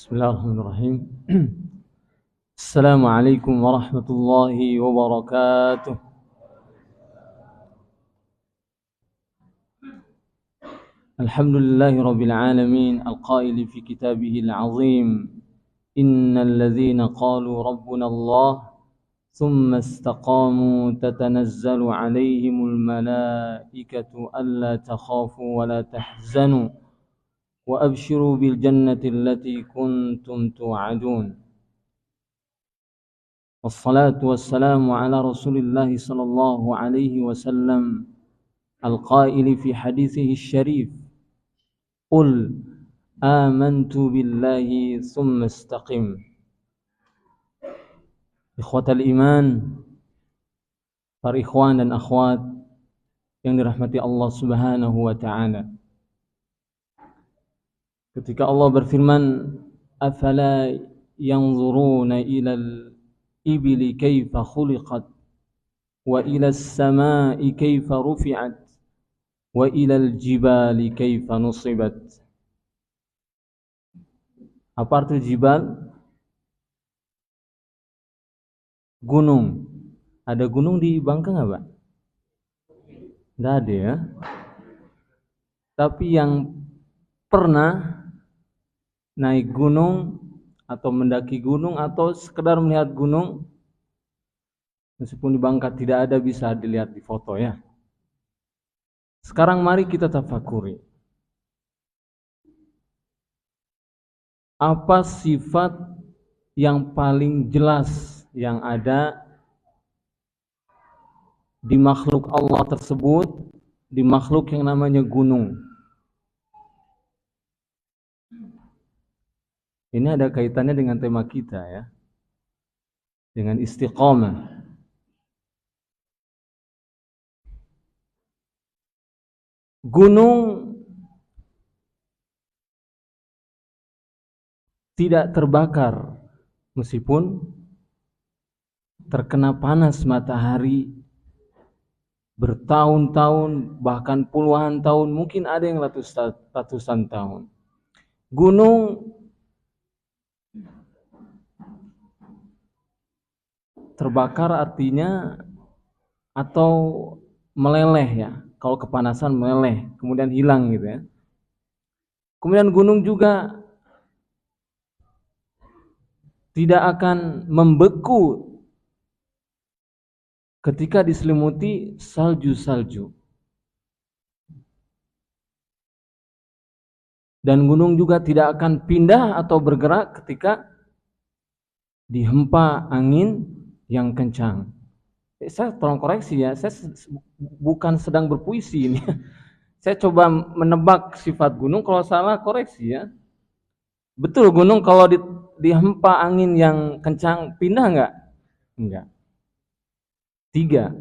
Bismillahirrahmanirrahim. Assalamualaikum warahmatullahi wabarakatuh. Alhamdulillahi rabbil alamin, al-qaili fi kitabihil azim, innal ladzina qalu rabbuna Allah thumma istaqamu tatanazzalu alaihimul malaikatu alla takhafu wa la tahzanu wa abshiru bil jannati allati kuntum tu'adun. Wassalatu wassalamu ala Rasulillah sallallahu alaihi wasallam al-qaili fi hadithihi syarif, qul amantu billahi thumma istaqim. Ikhwatal iman, para ikhwan dan akhwat yang dirahmati Allah subhanahu wa ta'ala, ketika Allah berfirman, afala yanzuruna ilal ibili kaifa khuliqat wa ilal samai kaifa rufi'at wa ilal jibali kaifa nusibat. Apa arti jibal? Gunung. Ada gunung di Bangka nggak, Pak? Nggak ada ya. Tapi yang pernah naik gunung atau mendaki gunung atau sekedar melihat gunung, meskipun di Bangka tidak ada, bisa dilihat di foto ya. Sekarang mari kita tafakuri, apa sifat yang paling jelas yang ada di makhluk Allah tersebut, di makhluk yang namanya gunung. Ini ada kaitannya dengan tema kita ya, dengan istiqamah. Gunung tidak terbakar meskipun terkena panas matahari bertahun-tahun, bahkan puluhan tahun, mungkin ada yang ratusan tahun. Gunung terbakar artinya atau meleleh ya. Kalau kepanasan meleleh, kemudian hilang gitu ya. Kemudian gunung juga tidak akan membeku ketika diselimuti salju-salju. Dan gunung juga tidak akan pindah atau bergerak ketika dihempa angin yang kencang. Saya tolong koreksi ya, saya bukan sedang berpuisi ini. Saya coba menebak sifat gunung, kalau salah koreksi ya. Betul, gunung kalau dihempa angin yang kencang pindah enggak? Enggak. 3.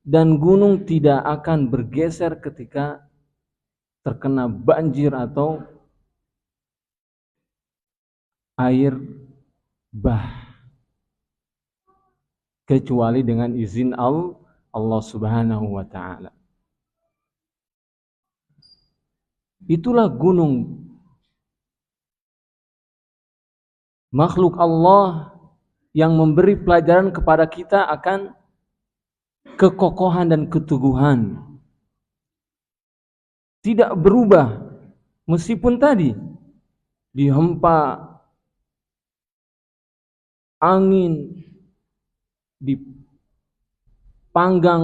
Dan gunung tidak akan bergeser ketika terkena banjir atau air bah, kecuali dengan izin Allah subhanahu wa ta'ala. Itulah gunung, makhluk Allah yang memberi pelajaran kepada kita akan kekokohan dan keteguhan. Tidak berubah meskipun tadi dihempa angin, dipanggang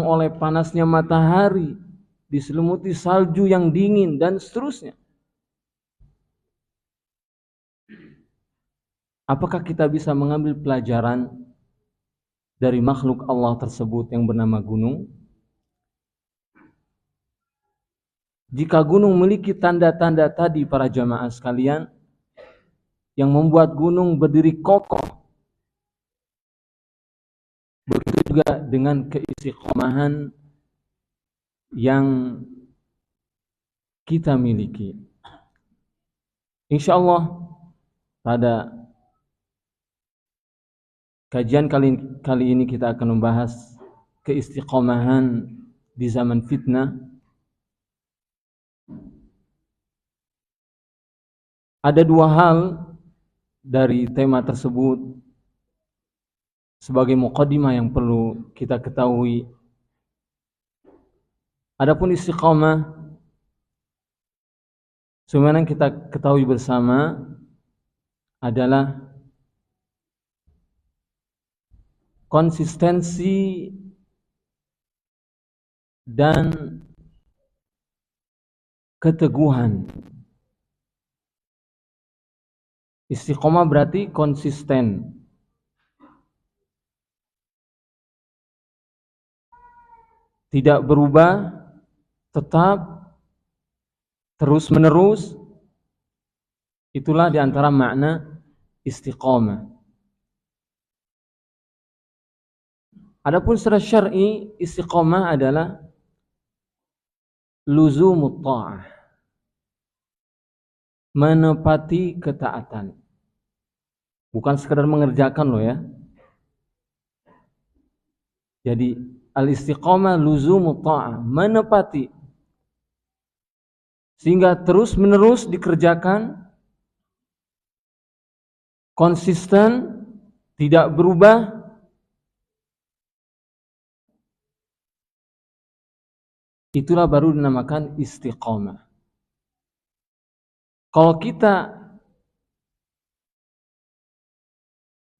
oleh panasnya matahari, diselimuti salju yang dingin dan seterusnya. Apakah kita bisa mengambil pelajaran dari makhluk Allah tersebut yang bernama gunung? Jika gunung memiliki tanda-tanda tadi para jamaah sekalian, yang membuat gunung berdiri kokoh, begitu juga dengan keistiqomahan yang kita miliki. Insyaallah pada kajian kali ini kita akan membahas keistiqomahan di zaman fitnah. Ada dua hal dari tema tersebut sebagai muqaddimah yang perlu kita ketahui. Adapun istiqamah, sebagaimana kita ketahui bersama, adalah konsistensi dan keteguhan. Istiqomah berarti konsisten, tidak berubah, tetap terus menerus. Itulah diantara makna istiqomah. Adapun secara syar'i, istiqomah adalah luzumut ta'ah, menepati ketaatan. Bukan sekedar mengerjakan loh ya. Jadi al-istiqamah luzumut ta'ah, menepati, sehingga terus menerus dikerjakan, konsisten, tidak berubah. Itulah baru dinamakan istiqamah. Kalau kita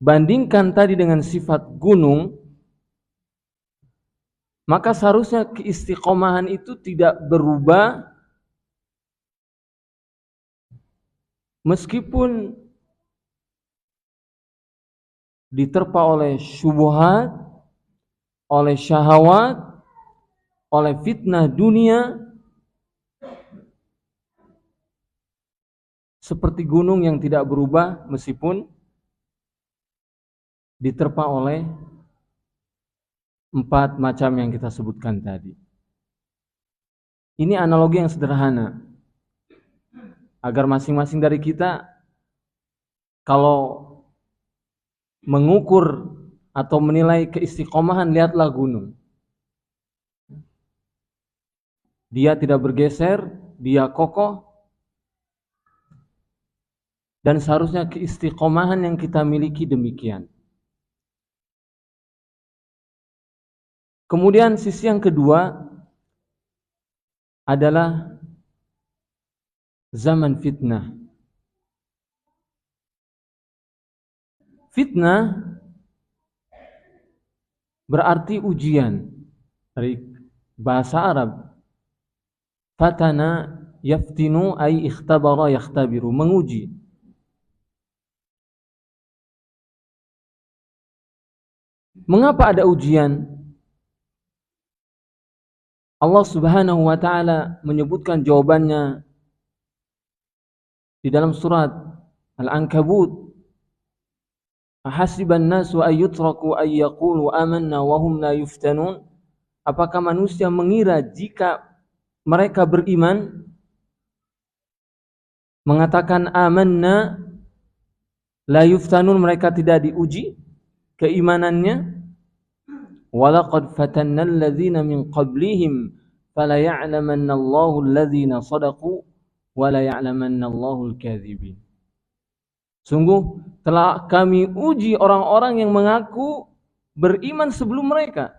bandingkan tadi dengan sifat gunung, maka seharusnya keistiqomahan itu tidak berubah meskipun diterpa oleh syubhat, oleh syahwat, oleh fitnah dunia, seperti gunung yang tidak berubah meskipun diterpa oleh 4 macam yang kita sebutkan tadi. Ini analogi yang sederhana, agar masing-masing dari kita kalau mengukur atau menilai keistiqomahan, lihatlah gunung. Dia tidak bergeser, dia kokoh, dan seharusnya keistiqomahan yang kita miliki demikian. Kemudian sisi yang kedua adalah zaman fitnah. Fitnah berarti ujian, dari bahasa Arab. Fatana yaftinu ay ikhtabara yakhtabiru, menguji. Mengapa ada ujian? Allah Subhanahu wa taala menyebutkan jawabannya di dalam surat Al-Ankabut. Ahasiban nasu ay yutraku ay yaqulu amanna wa hum la yuftanun? Apakah manusia mengira jika mereka beriman mengatakan amanna la yuftanun, mereka tidak diuji keimanannya? Walaqad fatanna alladhina min qablihim fala ya'lamanna Allahu alladhina sadaqu wa la ya'lamanna Allahu al-kadhibin. Sungguh telah kami uji orang-orang yang mengaku beriman sebelum mereka,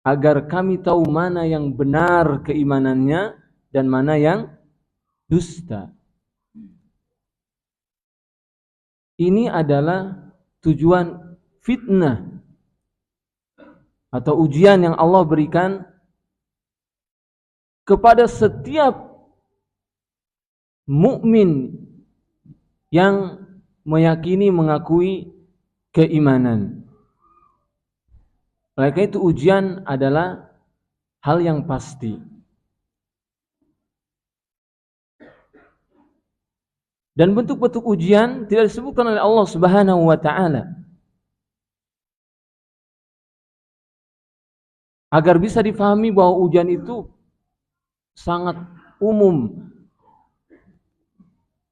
agar kami tahu mana yang benar keimanannya dan mana yang dusta. Ini adalah tujuan fitnah atau ujian yang Allah berikan kepada setiap mukmin yang meyakini, mengakui keimanan. Oleh karena itu ujian adalah hal yang pasti. Dan bentuk-bentuk ujian tidak disebutkan oleh Allah Subhanahu wa taala, agar bisa difahami bahwa ujian itu sangat umum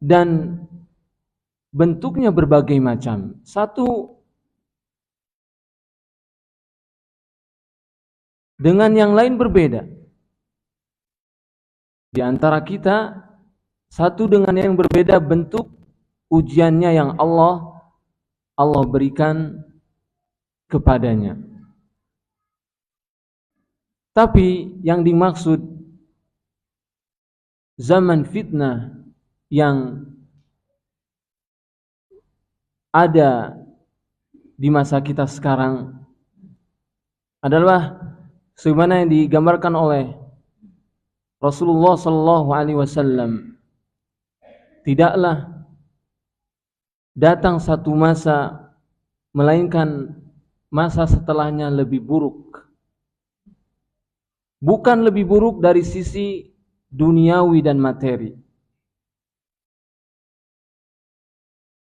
dan bentuknya berbagai macam. Satu dengan yang lain berbeda. Di antara kita, satu dengan yang berbeda bentuk ujiannya yang Allah berikan kepadanya. Tapi yang dimaksud zaman fitnah yang ada di masa kita sekarang adalah sebagaimana yang digambarkan oleh Rasulullah sallallahu alaihi wasallam. Tidaklah datang satu masa melainkan masa setelahnya lebih buruk. Bukan lebih buruk dari sisi duniawi dan materi.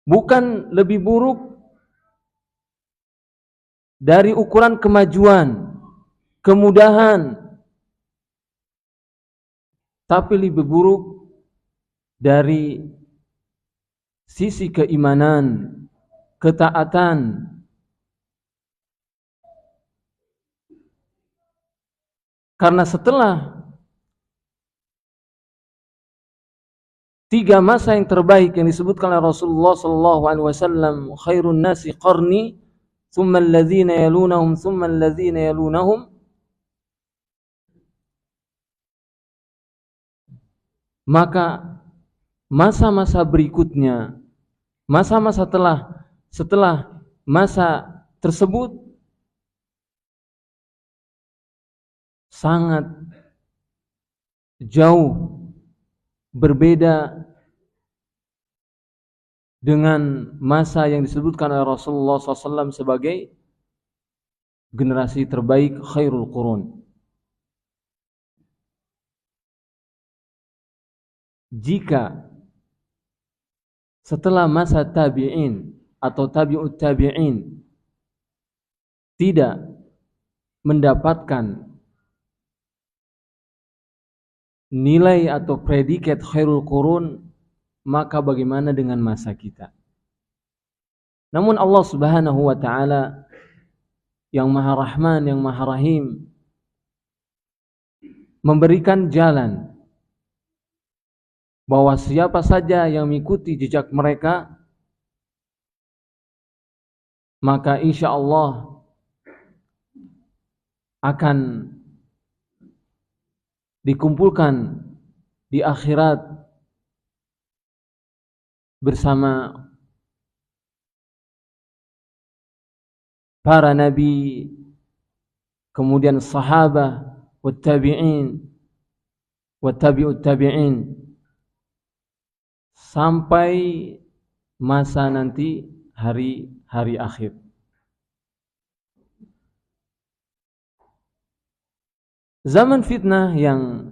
Bukan lebih buruk dari ukuran kemajuan, kemudahan, tapi lebih buruk dari sisi keimanan, ketaatan. Karena setelah 3 masa yang terbaik yang disebutkan oleh Rasulullah sallallahu alaihi wasallam, khairun nasi qarni, thumma alladhina yalunahum, thumma alladhina yalunahum, maka masa-masa berikutnya, masa-masa setelah masa tersebut sangat jauh berbeda dengan masa yang disebutkan oleh Rasulullah SAW sebagai generasi terbaik, khairul qurun. Jika setelah masa tabi'in atau tabi'ut tabi'in tidak mendapatkan nilai atau predikat khairul qurun, maka bagaimana dengan masa kita? Namun Allah Subhanahu wa taala yang Maha Rahman, yang Maha Rahim memberikan jalan bahwa siapa saja yang mengikuti jejak mereka, maka insya Allah akan dikumpulkan di akhirat bersama para nabi, kemudian sahabat, wattabi'in, wattabi'ut tabi'in, sampai masa nanti hari akhir. Zaman fitnah yang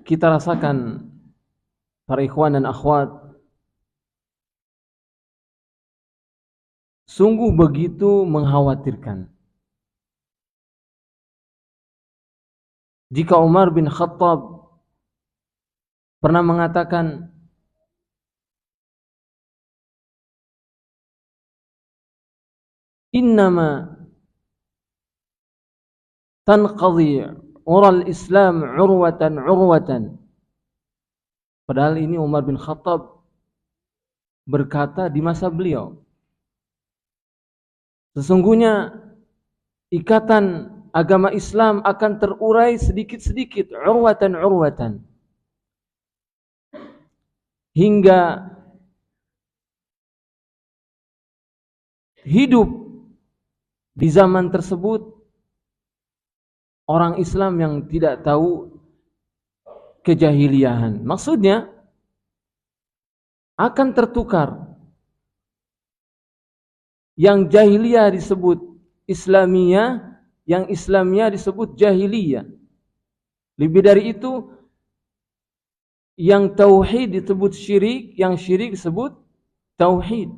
kita rasakan para ikhwan dan akhwat sungguh begitu mengkhawatirkan. Jika Umar bin Khattab pernah mengatakan, innama tanqadhi ural Islam urwatan. Padahal ini Umar bin Khattab berkata di masa beliau, sesungguhnya ikatan agama Islam akan terurai sedikit-sedikit, urwatan, hingga hidup di zaman tersebut orang Islam yang tidak tahu kejahiliahan. Maksudnya akan tertukar. Yang jahiliyah disebut Islamiyah, yang Islamiyah disebut jahiliyah. Lebih dari itu, yang tauhid disebut syirik, yang syirik disebut tauhid.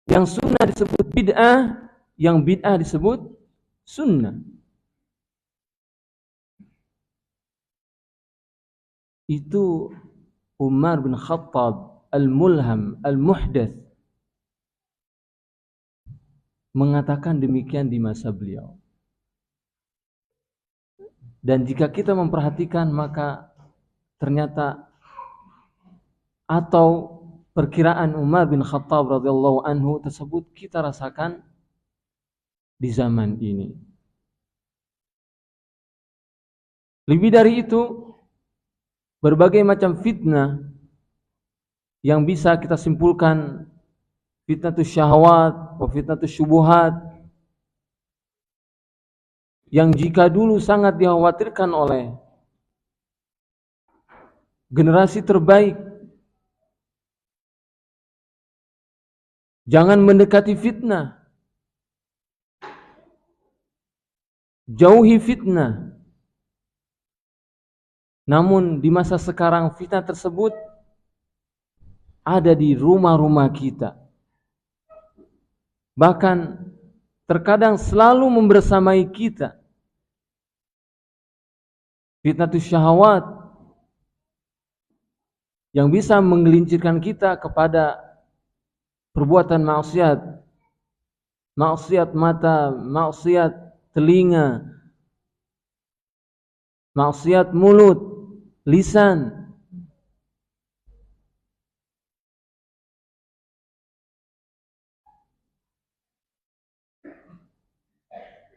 Yang sunnah disebut bid'ah, yang bid'ah disebut sunnah. Itu Umar bin Khattab al-mulham, al-muhdath, mengatakan demikian di masa beliau. Dan jika kita memperhatikan, maka ternyata atau perkiraan Umar bin Khattab radhiyallahu anhu tersebut kita rasakan di zaman ini. Lebih dari itu, berbagai macam fitnah yang bisa kita simpulkan, fitnatus syahwat, fitnatus syubuhat, yang jika dulu sangat dikhawatirkan oleh generasi terbaik, jangan mendekati fitnah, jauhi fitnah. Namun di masa sekarang fitnah tersebut ada di rumah-rumah kita. Bahkan terkadang selalu membersamai kita. Fitnatus syahwat yang bisa menggelincirkan kita kepada perbuatan maksiat. Maksiat mata, maksiat telinga, maksiat mulut, lisan.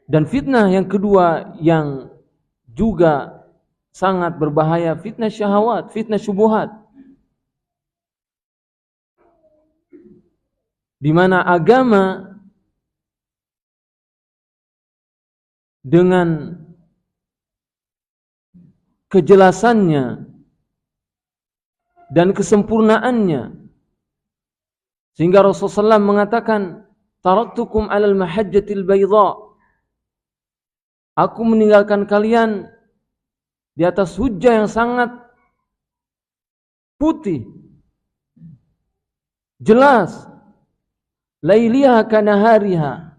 Dan fitnah yang kedua yang juga sangat berbahaya, fitnah syahwat, fitnah syubuhat. Di mana agama dengan kejelasannya dan kesempurnaannya, sehingga Rasulullah SAW mengatakan, taraktukum alal mahajjatil bayda, aku meninggalkan kalian di atas hujjah yang sangat putih, jelas, lailiha kanahariha,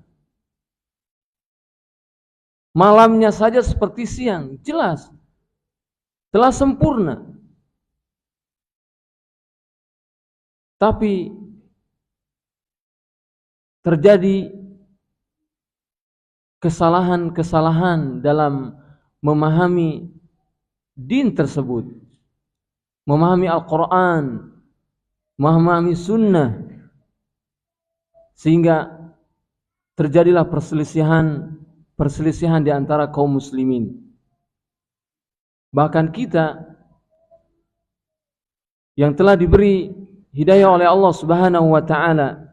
malamnya saja seperti siang, jelas, telah sempurna. Tapi terjadi kesalahan-kesalahan dalam memahami din tersebut, memahami Al-Quran, memahami sunnah, sehingga terjadilah perselisihan di antara kaum muslimin. Bahkan kita yang telah diberi hidayah oleh Allah Subhanahu wa taala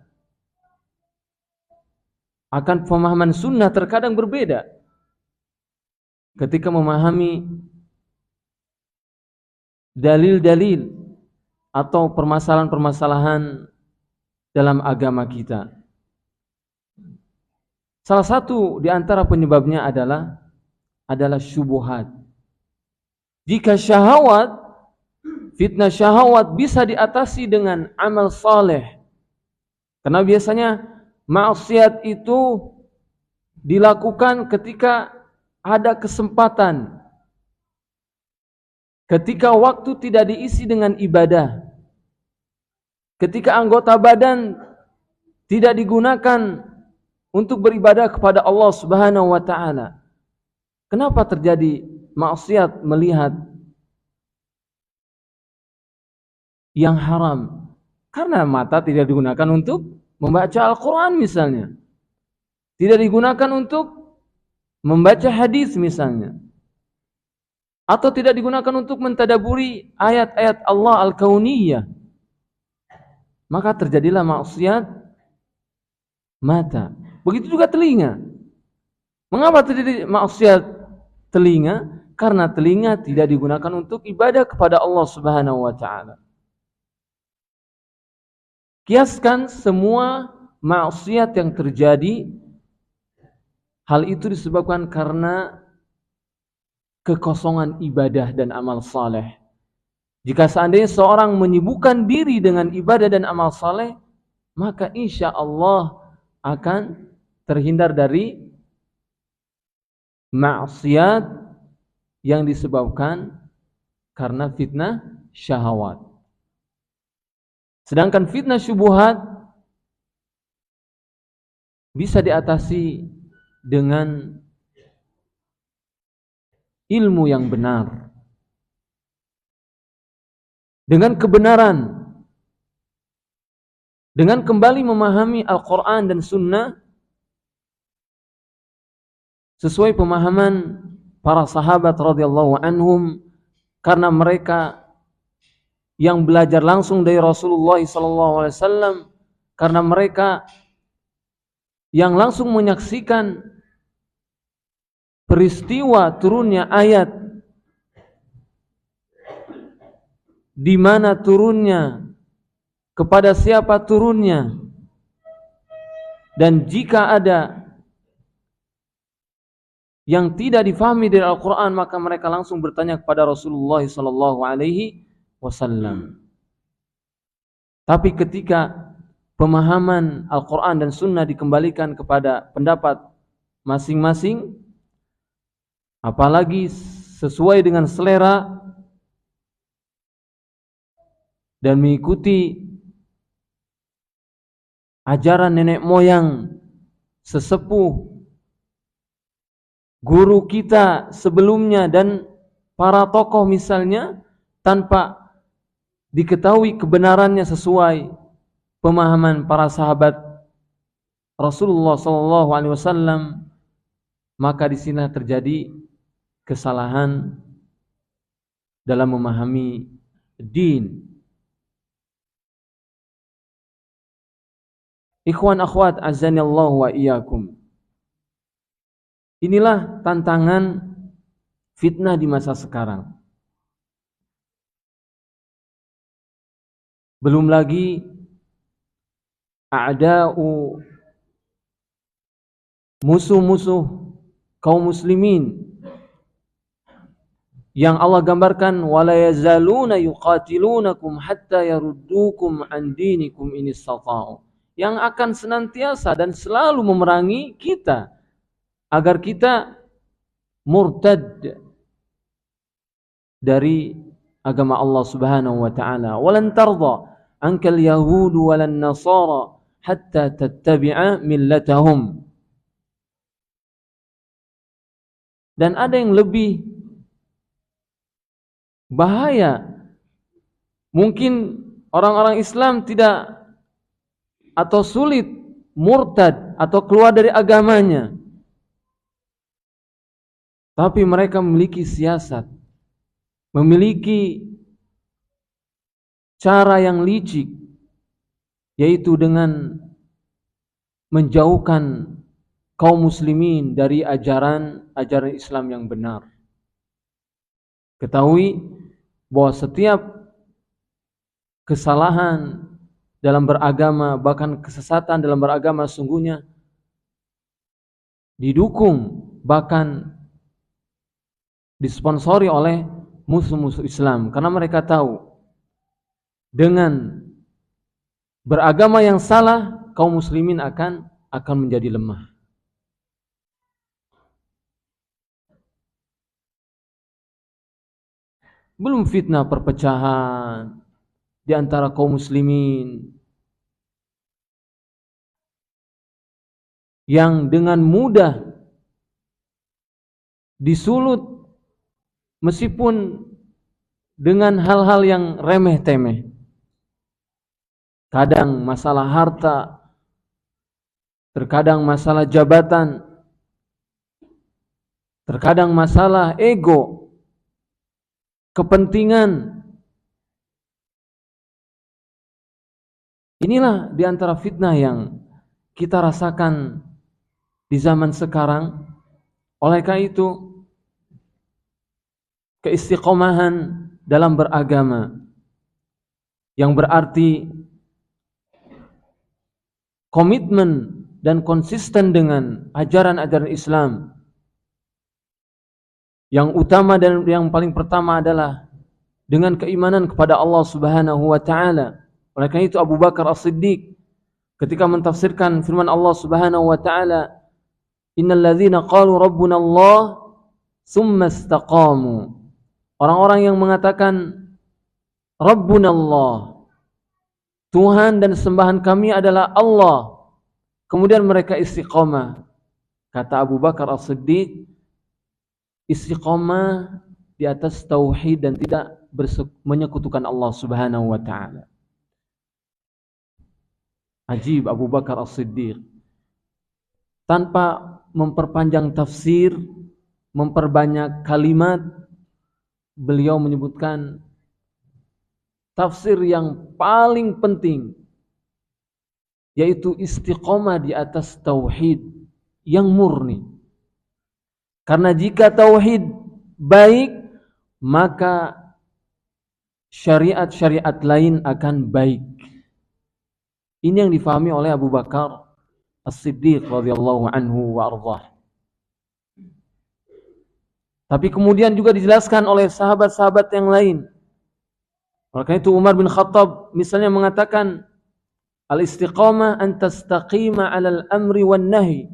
akan pemahaman sunnah terkadang berbeda ketika memahami dalil-dalil atau permasalahan-permasalahan dalam agama kita. Salah satu di antara penyebabnya adalah syubhat. Jika syahwat, fitnah syahwat bisa diatasi dengan amal saleh. Karena biasanya maksiat itu dilakukan ketika ada kesempatan, ketika waktu tidak diisi dengan ibadah, ketika anggota badan tidak digunakan untuk beribadah kepada Allah Subhanahu wa taala. Kenapa terjadi maksiat melihat yang haram? Karena mata tidak digunakan untuk membaca Al-Quran misalnya, tidak digunakan untuk membaca hadis misalnya, atau tidak digunakan untuk mentadaburi ayat-ayat Allah Al-Kauniyah. Maka terjadilah maksiat mata. Begitu juga telinga. Mengapa terjadi maksiat telinga? Karena telinga tidak digunakan untuk ibadah kepada Allah Subhanahu wa taala. Kiaskan semua maksiat yang terjadi, hal itu disebabkan karena kekosongan ibadah dan amal saleh. Jika seandainya seorang menyibukkan diri dengan ibadah dan amal saleh, maka insya Allah akan terhindar dari maksiat yang disebabkan karena fitnah syahwat. Sedangkan fitnah syubhat bisa diatasi dengan ilmu yang benar, dengan kebenaran, dengan kembali memahami Al-Quran dan Sunnah sesuai pemahaman para sahabat radhiyallahu anhum, karena mereka yang belajar langsung dari Rasulullah SAW, karena mereka yang langsung menyaksikan peristiwa turunnya ayat, di mana turunnya, kepada siapa turunnya, dan jika ada yang tidak difahami dari Al-Quran, maka mereka langsung bertanya kepada Rasulullah SAW. Tapi ketika pemahaman Al-Quran dan Sunnah dikembalikan kepada pendapat masing-masing, apalagi sesuai dengan selera dan mengikuti ajaran nenek moyang, sesepuh, guru kita sebelumnya dan para tokoh misalnya, tanpa diketahui kebenarannya sesuai pemahaman para sahabat Rasulullah SAW, maka di sini terjadi kesalahan dalam memahami din. Ikhwan akhwat azanillahu wa iyyakum. Inilah tantangan fitnah di masa sekarang. Belum lagi a'da'u, musuh-musuh kaum muslimin yang Allah gambarkan, wala yazaluna yuqatilunakum hatta yaruddukum an dinikum in istata'u, yang akan senantiasa dan selalu memerangi kita agar kita murtad dari agama Allah Subhanahu wa taala. Walan tarda ankal yahud walan nasara hatta tattabi'a millatahum. Dan ada yang lebih bahaya. Mungkin orang-orang Islam tidak atau sulit murtad atau keluar dari agamanya, tapi mereka memiliki siasat, memiliki cara yang licik, yaitu dengan menjauhkan kaum muslimin dari ajaran Islam yang benar. Ketahui bahwa setiap kesalahan dalam beragama, bahkan kesesatan dalam beragama, sungguhnya didukung, bahkan disponsori oleh musuh-musuh Islam, karena mereka tahu dengan beragama yang salah kaum muslimin akan menjadi lemah. Belum fitnah perpecahan di antara kaum muslimin yang dengan mudah disulut meskipun dengan hal-hal yang remeh-temeh. Kadang masalah harta, terkadang masalah jabatan, terkadang masalah ego, kepentingan. Inilah di antara fitnah yang kita rasakan di zaman sekarang. Oleh karena itu, keistiqomahan dalam beragama, yang berarti komitmen dan konsisten dengan ajaran-ajaran Islam, yang utama dan yang paling pertama adalah dengan keimanan kepada Allah Subhanahu wa taala. Oleh karena itu Abu Bakar As-Siddiq ketika mentafsirkan firman Allah Subhanahu wa taala, innal ladzina qalu rabbuna Allah tsumma istaqamu, orang-orang yang mengatakan Rabbuna Allah, Tuhan dan sembahan kami adalah Allah, kemudian mereka istiqamah. Kata Abu Bakar As-Siddiq, istiqamah di atas tauhid dan tidak menyekutukan Allah Subhanahu wa taala. Ajib Abu Bakar As-Siddiq. Tanpa memperpanjang tafsir, memperbanyak kalimat, beliau menyebutkan tafsir yang paling penting, yaitu istiqomah di atas tauhid yang murni. Karena jika tauhid baik, maka syariat-syariat lain akan baik. Ini yang difahami oleh Abu Bakar As-Siddiq radhiyallahu anhu wa ardhah. Tapi kemudian juga dijelaskan oleh sahabat-sahabat yang lain. Oleh karena itu Umar bin Khattab misalnya mengatakan, al-istiqamah an tastaqima 'alal amri wan nahi.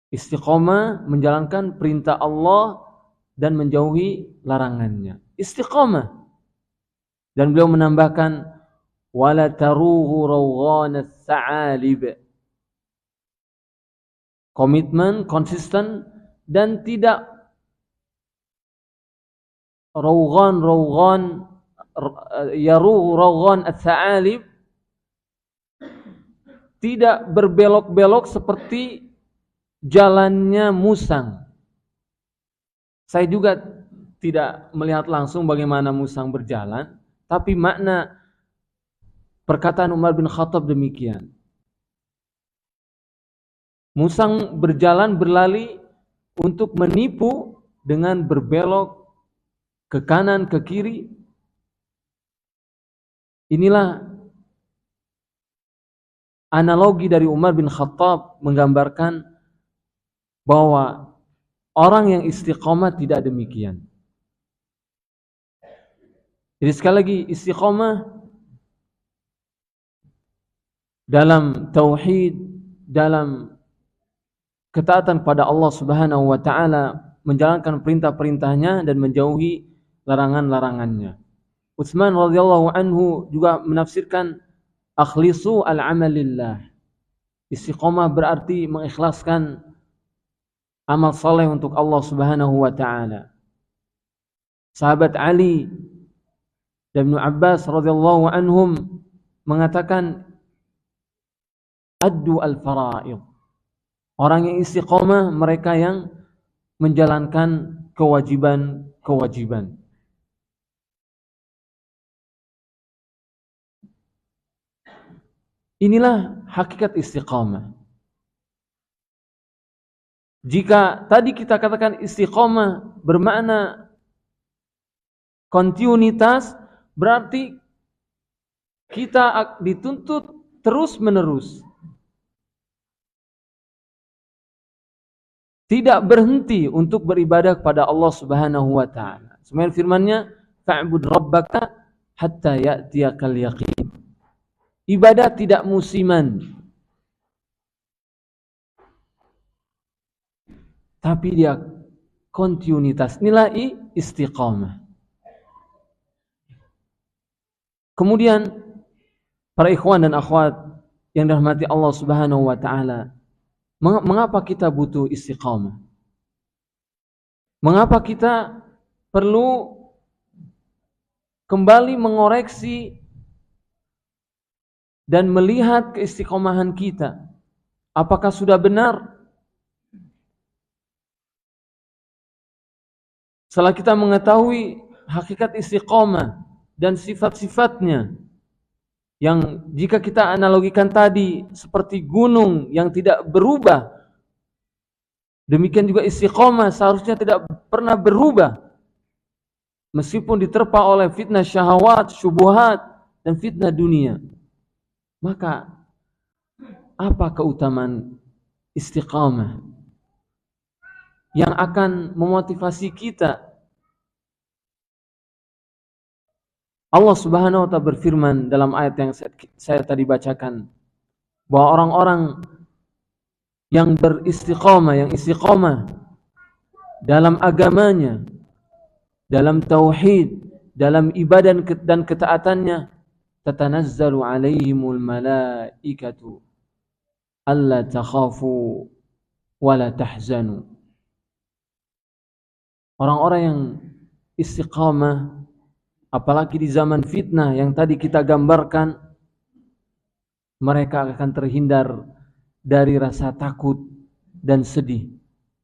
Istiqamah menjalankan perintah Allah dan menjauhi larangannya. Istiqamah. Dan beliau menambahkan, wala taruhu rawghan as-sa'alib. Komitmen, konsisten, dan tidak yaruhu rawghan as-sa'alib, tidak berbelok-belok seperti jalannya musang. Saya juga tidak melihat langsung bagaimana musang berjalan, tapi makna perkataan Umar bin Khattab demikian. Musang berjalan berlari untuk menipu dengan berbelok ke kanan, ke kiri. Inilah analogi dari Umar bin Khattab menggambarkan bahwa orang yang istiqomah tidak demikian. Jadi sekali lagi, istiqomah dalam tauhid, dalam ketaatan kepada Allah Subhanahu wa taala, menjalankan perintah-perintahnya dan menjauhi larangan-larangannya. Utsman radhiyallahu anhu juga menafsirkan akhlisu al-amalillah. Istiqomah berarti mengikhlaskan amal saleh untuk Allah Subhanahu wa taala. Sahabat Ali dan Ibnu Abbas radhiyallahu anhum mengatakan addu al-fara'id. Orang yang istiqomah mereka yang menjalankan kewajiban-kewajiban. Inilah hakikat istiqomah. Jika tadi kita katakan istiqomah bermakna kontinuitas, berarti kita dituntut terus-menerus. Tidak berhenti untuk beribadah kepada Allah Subhanahu wa taala. Sebenarnya firman-Nya, fa'bud rabbaka hatta ya'tiyakal yaqin. Ibadah tidak musiman, tapi dia kontinuitas. Inilah istiqamah. Kemudian para ikhwan dan akhwat yang dirahmati Allah Subhanahu wa taala, mengapa kita butuh istiqamah? Mengapa kita perlu kembali mengoreksi dan melihat keistiqomahan kita? Apakah sudah benar? Setelah kita mengetahui hakikat istiqomah dan sifat-sifatnya, yang jika kita analogikan tadi seperti gunung yang tidak berubah, demikian juga istiqomah seharusnya tidak pernah berubah meskipun diterpa oleh fitnah syahwat, syubhat, dan fitnah dunia. Maka apa keutamaan istiqamah yang akan memotivasi kita? Allah Subhanahu wa ta'ala berfirman dalam ayat yang saya tadi bacakan, bahwa orang-orang yang beristiqamah, yang istiqamah dalam agamanya, dalam tauhid, dalam ibadah dan ketaatannya, tatanazzalu alaihimul malaikatu alla takhafu wala tahzanu. Orang-orang yang istiqamah, apalagi di zaman fitnah yang tadi kita gambarkan, mereka akan terhindar dari rasa takut dan sedih.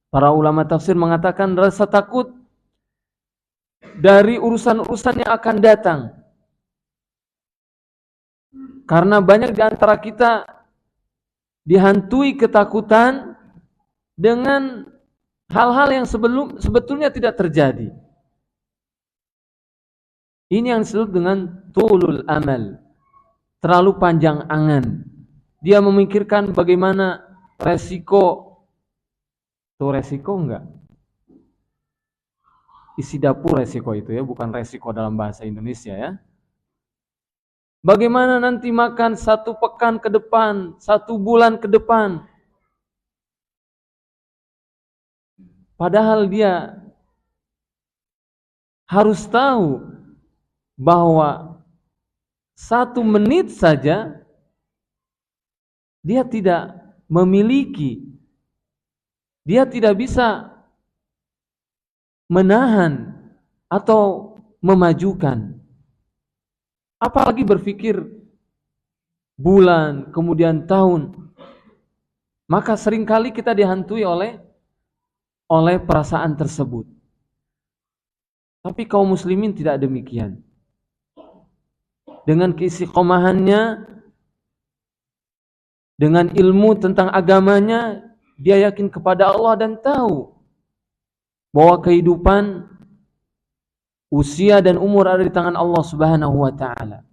Para ulama tafsir mengatakan rasa takut dari urusan-urusan yang akan datang. Karena banyak di antara kita dihantui ketakutan dengan hal-hal yang sebetulnya tidak terjadi. Ini yang disebut dengan tulul amal, terlalu panjang angan. Dia memikirkan bagaimana resiko. Itu resiko enggak? Isi dapur resiko itu ya, bukan resiko dalam bahasa Indonesia ya. Bagaimana nanti makan 1 pekan ke depan, 1 bulan ke depan. Padahal dia harus tahu bahwa 1 menit saja dia tidak memiliki, dia tidak bisa menahan atau memajukan. Apalagi berpikir bulan, kemudian tahun. Maka seringkali kita dihantui oleh perasaan tersebut. Tapi kaum muslimin tidak demikian. Dengan keistiqomahannya, dengan ilmu tentang agamanya, dia yakin kepada Allah dan tahu bahwa kehidupan, usia dan umur ada di tangan Allah Subhanahu wa taala.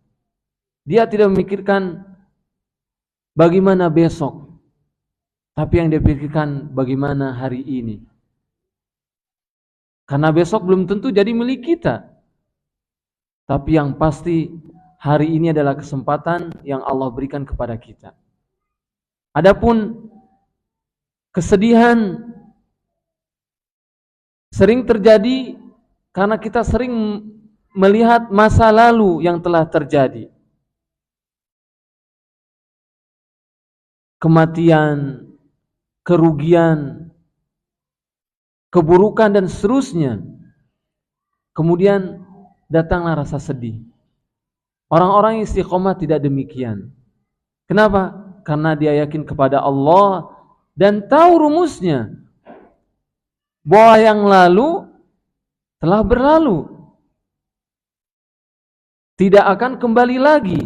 Dia tidak memikirkan bagaimana besok, tapi yang dia pikirkan bagaimana hari ini. Karena besok belum tentu jadi milik kita. Tapi yang pasti hari ini adalah kesempatan yang Allah berikan kepada kita. Adapun kesedihan sering terjadi karena kita sering melihat masa lalu yang telah terjadi. Kematian, kerugian, keburukan dan seterusnya. Kemudian datanglah rasa sedih. Orang-orang yang istiqomah tidak demikian. Kenapa? Karena dia yakin kepada Allah dan tahu rumusnya. Bahwa yang lalu telah berlalu. Tidak akan kembali lagi.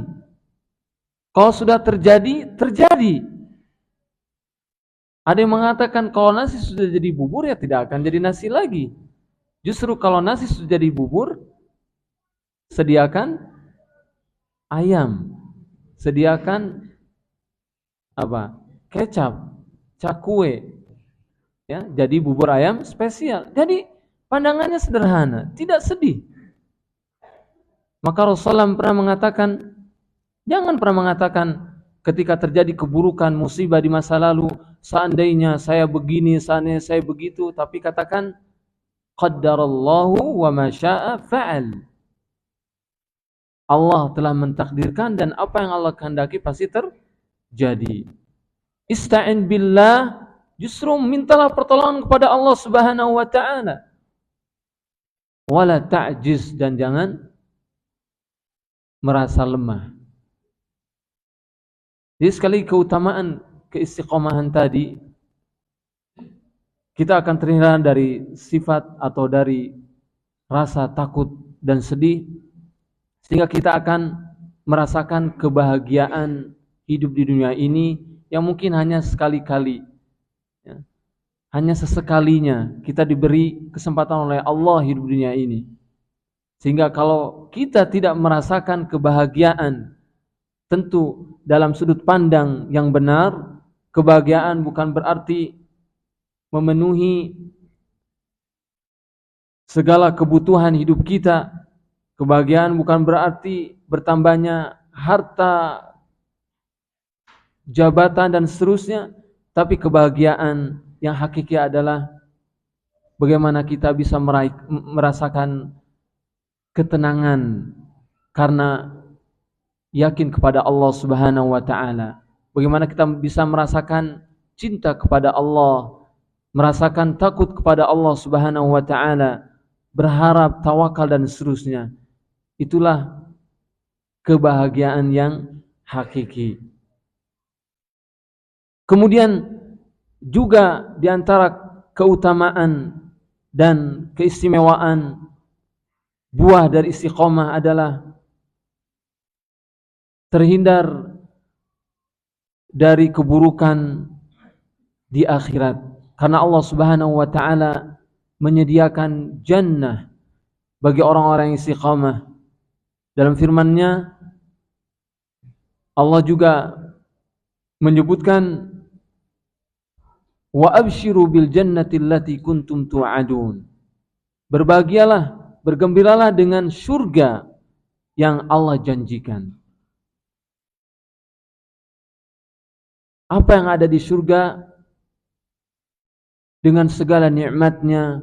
Kalau sudah terjadi, terjadi. Ada yang mengatakan kalau nasi sudah jadi bubur ya tidak akan jadi nasi lagi. Justru kalau nasi sudah jadi bubur, sediakan ayam, sediakan apa? Kecap, cakwe, ya, jadi bubur ayam spesial. Jadi pandangannya sederhana, tidak sedih. Maka Rasulullah pernah mengatakan, jangan pernah mengatakan ketika terjadi keburukan, musibah di masa lalu, seandainya saya begini, seandainya saya begitu, tapi katakan qaddarallahu wa ma syaa fa'al. Allah telah mentakdirkan dan apa yang Allah kehendaki pasti terjadi. Ista'in billah, justru mintalah pertolongan kepada Allah Subhanahu wa taala. Wala ta'jiz, dan jangan merasa lemah. Jadi sekali keutamaan keistiqomahan tadi, kita akan terhindar dari sifat atau dari rasa takut dan sedih, sehingga kita akan merasakan kebahagiaan hidup di dunia ini yang mungkin hanya sekali-kali, ya. Hanya sesekalinya kita diberi kesempatan oleh Allah hidup di dunia ini. Sehingga kalau kita tidak merasakan kebahagiaan, tentu dalam sudut pandang yang benar, kebahagiaan bukan berarti memenuhi segala kebutuhan hidup kita. Kebahagiaan bukan berarti bertambahnya harta, jabatan dan seterusnya, tapi kebahagiaan yang hakiki adalah bagaimana kita bisa merasakan ketenangan karena yakin kepada Allah Subhanahu wa taala. Bagaimana kita bisa merasakan cinta kepada Allah, merasakan takut kepada Allah Subhanahu wa taala, berharap, tawakal dan seterusnya. Itulah kebahagiaan yang hakiki. Kemudian juga di antara keutamaan dan keistimewaan buah dari istiqomah adalah terhindar dari keburukan di akhirat. Karena Allah Subhanahu wa taala menyediakan jannah bagi orang-orang yang istiqamah. Dalam firman-Nya Allah juga menyebutkan wa abshiru bil jannati allati kuntum tu'adun. Berbahagialah, bergembiralah dengan surga yang Allah janjikan. Apa yang ada di surga dengan segala nikmatnya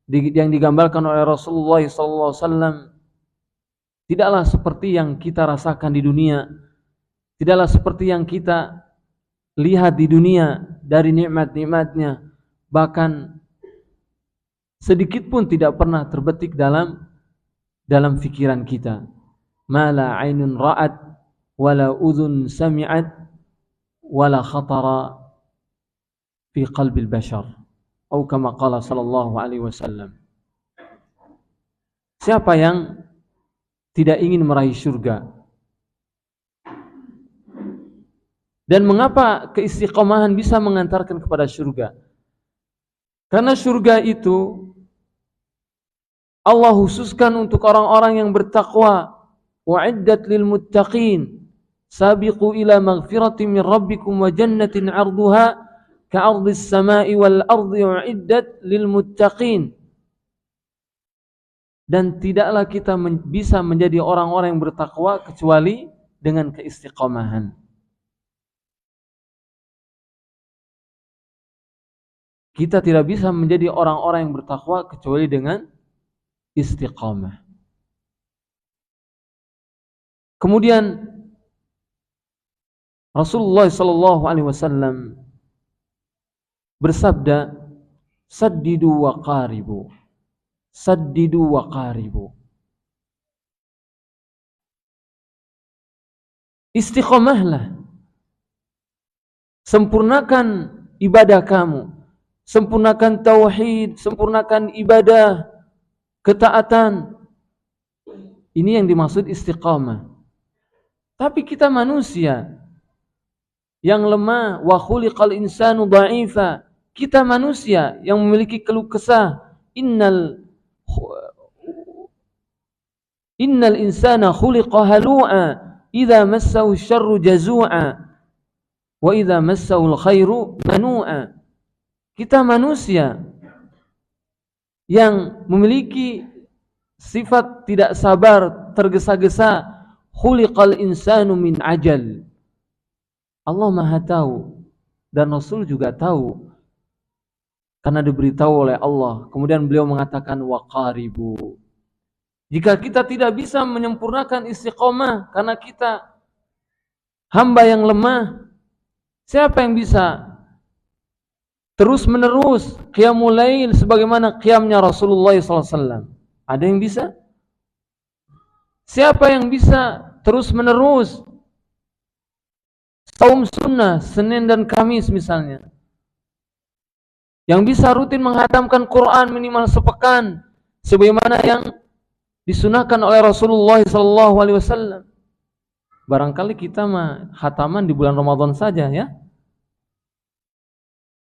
yang digambarkan oleh Rasulullah SAW tidaklah seperti yang kita rasakan di dunia, tidaklah seperti yang kita lihat di dunia dari nikmat-nikmatnya, bahkan sedikit pun tidak pernah terbetik dalam pikiran kita. Ma la ainun ra'at wala udhun sami'at wala khatara fi qalbil bashar, atau kama qala sallallahu alaihi wasallam. Siapa yang tidak ingin meraih surga? Dan mengapa keistiqomahan bisa mengantarkan kepada surga? Karena surga itu Allah khususkan untuk orang-orang yang bertakwa. Wa'iddat lil muttaqin. Sabiqu ila maghfiratin min rabbikum wa jannatin 'arduha ka'ardhis sama'i wal ardi wa'iddat lil muttaqin. Dan tidaklah kita bisa menjadi orang-orang yang bertakwa kecuali dengan keistiqomahan. Kita tidak bisa menjadi orang-orang yang bertakwa kecuali dengan istiqamah. Kemudian Rasulullah SAW bersabda, saddidu wa qaribu, saddidu wa qaribu. Istiqamahlah, sempurnakan ibadah kamu, sempurnakan tauhid, sempurnakan ibadah, ketaatan. Ini yang dimaksud istiqamah. Tapi kita manusia yang lemah, wa khuliqal insanu dha'ifa. Kita manusia yang memiliki keluh kesah. Innal insana khuliqa halu'a idza massahu syarru jazu'a wa idza massahu khairu manu'a. Kita manusia yang memiliki sifat tidak sabar, tergesa-gesa. Khuliqal insanu min ajal. Allah Maha tahu dan Rasul juga tahu karena diberitahu oleh Allah. Kemudian beliau mengatakan wa qaribu. Jika kita tidak bisa menyempurnakan istiqomah karena kita hamba yang lemah, siapa yang bisa terus menerus qiyamul lail sebagaimana qiyamnya Rasulullah SAW? Ada yang bisa? Siapa yang bisa terus menerus saum sunnah Senin dan Kamis misalnya? Yang bisa rutin menghatamkan Quran minimal sepekan sebagaimana yang disunahkan oleh Rasulullah SAW. Barangkali kita mah khataman di bulan Ramadan saja ya,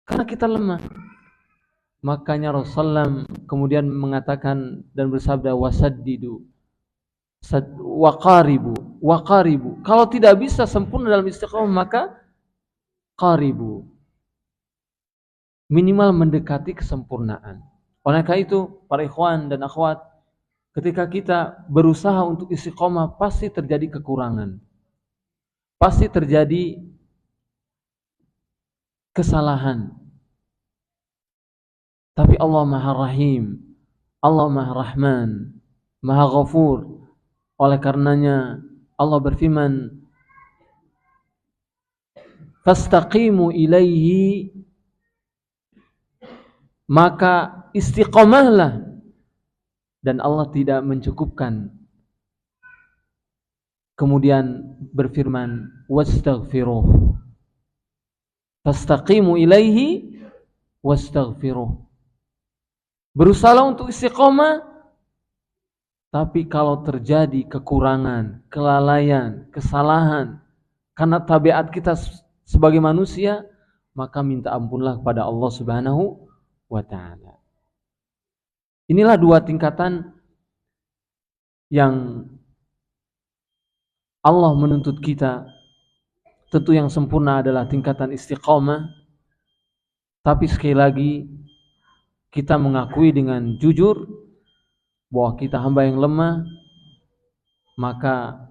karena kita lemah. Makanya Rasulullah kemudian mengatakan dan bersabda wasaddidu wa qaribu, wa qaribu. Kalau tidak bisa sempurna dalam istiqomah maka qaribu, minimal mendekati kesempurnaan. Oleh karena itu para ikhwan dan akhwat, ketika kita berusaha untuk istiqomah pasti terjadi kekurangan, pasti terjadi kesalahan. Tapi Allah Maha Rahim, Allah Maha Rahman, Maha Ghafur. Oleh karenanya Allah berfirman, fastaqimu ilaihi, maka istiqomahlah. Dan Allah tidak mencukupkan. Kemudian berfirman wastaghfiruh, fastaqimu ilaihi wastaghfiruh. Berusaha untuk istiqomah, tapi kalau terjadi kekurangan, kelalaian, kesalahan karena tabiat kita sebagai manusia, maka minta ampunlah kepada Allah Subhanahu wa taala. Inilah dua tingkatan yang Allah menuntut kita. Tentu yang sempurna adalah tingkatan istiqamah, tapi sekali lagi kita mengakui dengan jujur bahwa kita hamba yang lemah, maka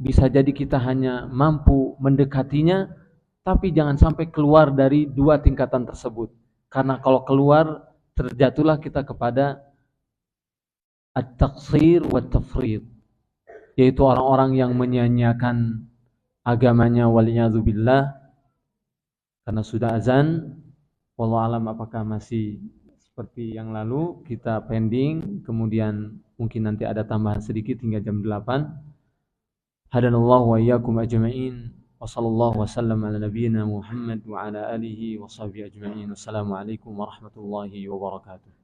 bisa jadi kita hanya mampu mendekatinya, tapi jangan sampai keluar dari dua tingkatan tersebut. Karena kalau keluar, terjatuhlah kita kepada at-taqsir wa tafrid, yaitu orang-orang yang menyia-nyiakan agamanya, waliyadzubillah. Karena sudah azan, wallahu alam apakah masih seperti yang lalu, kita pending, kemudian mungkin nanti ada tambahan sedikit hingga jam 8. Hadanallahu wa iyyakum ajma'in, wa sallallahu wa sallam ala nabiyyina Muhammad wa ala alihi wa sahbihi ajma'in. Wassalamualaikum warahmatullahi wabarakatuh.